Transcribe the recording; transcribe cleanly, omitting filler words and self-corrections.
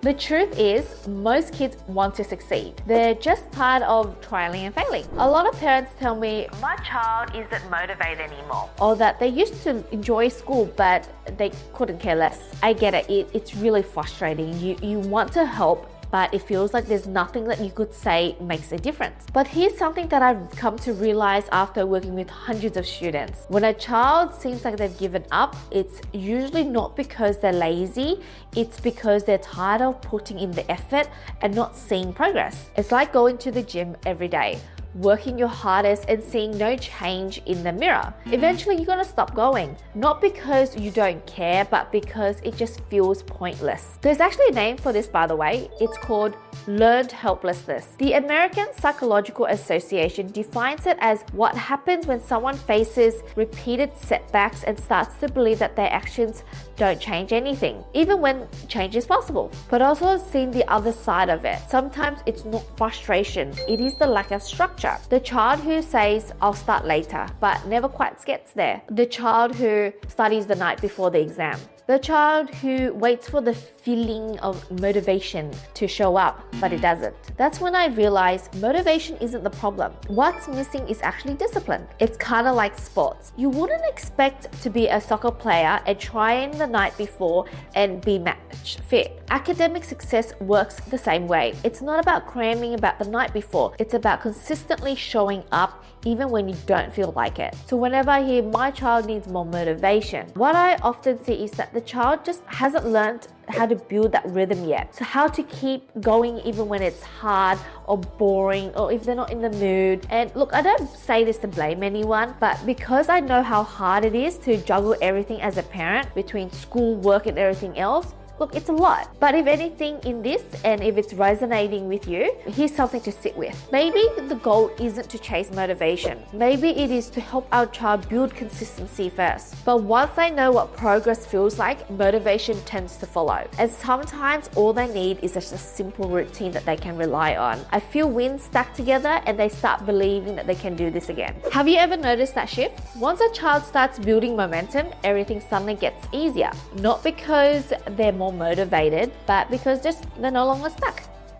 The truth is, most kids want to succeed. They're just tired of trialing and failing. A lot of parents tell me, my child isn't motivated anymore, or that they used to enjoy school, but they couldn't care less. I get it. It's really frustrating. You want to help, but it feels like there's nothing that you could say makes a difference. But here's something that I've come to realize after working with hundreds of students. When a child seems like they've given up, it's usually not because they're lazy, it's because they're tired of putting in the effort and not seeing progress. It's like going to the gym every day, working your hardest and seeing no change in the mirror. Eventually you're gonna stop going, not because you don't care, but because it just feels pointless. There's actually a name for this, by the way. It's called learned helplessness. The American Psychological Association defines it as what happens when someone faces repeated setbacks and starts to believe that their actions don't change anything, even when change is possible. But also seen the other side of it. Sometimes it's not frustration, it is the lack of structure. The child who says, I'll start later, but never quite gets there. The child who studies the night before the exam. The child who waits for the feeling of motivation to show up, but it doesn't. That's when I realized motivation isn't the problem. What's missing is actually discipline. It's kind of like sports. You wouldn't expect to be a soccer player and train the night before and be match fit. Academic success works the same way. It's not about cramming about the night before. It's about consistently showing up even when you don't feel like it. So whenever I hear my child needs more motivation, what I often see is that the child just hasn't learned how to build that rhythm yet. So how to keep going even when it's hard or boring or if they're not in the mood. And look, I don't say this to blame anyone, but because I know how hard it is to juggle everything as a parent between school, work and everything else, look, it's a lot. But if anything in this, and if it's resonating with you, here's something to sit with. Maybe the goal isn't to chase motivation. Maybe it is to help our child build consistency first. But once they know what progress feels like, motivation tends to follow. And sometimes all they need is just a simple routine that they can rely on. A few wins stacked together and they start believing that they can do this again. Have you ever noticed that shift? Once a child starts building momentum, everything suddenly gets easier. Not because they're more motivated, but because they're no longer stuck.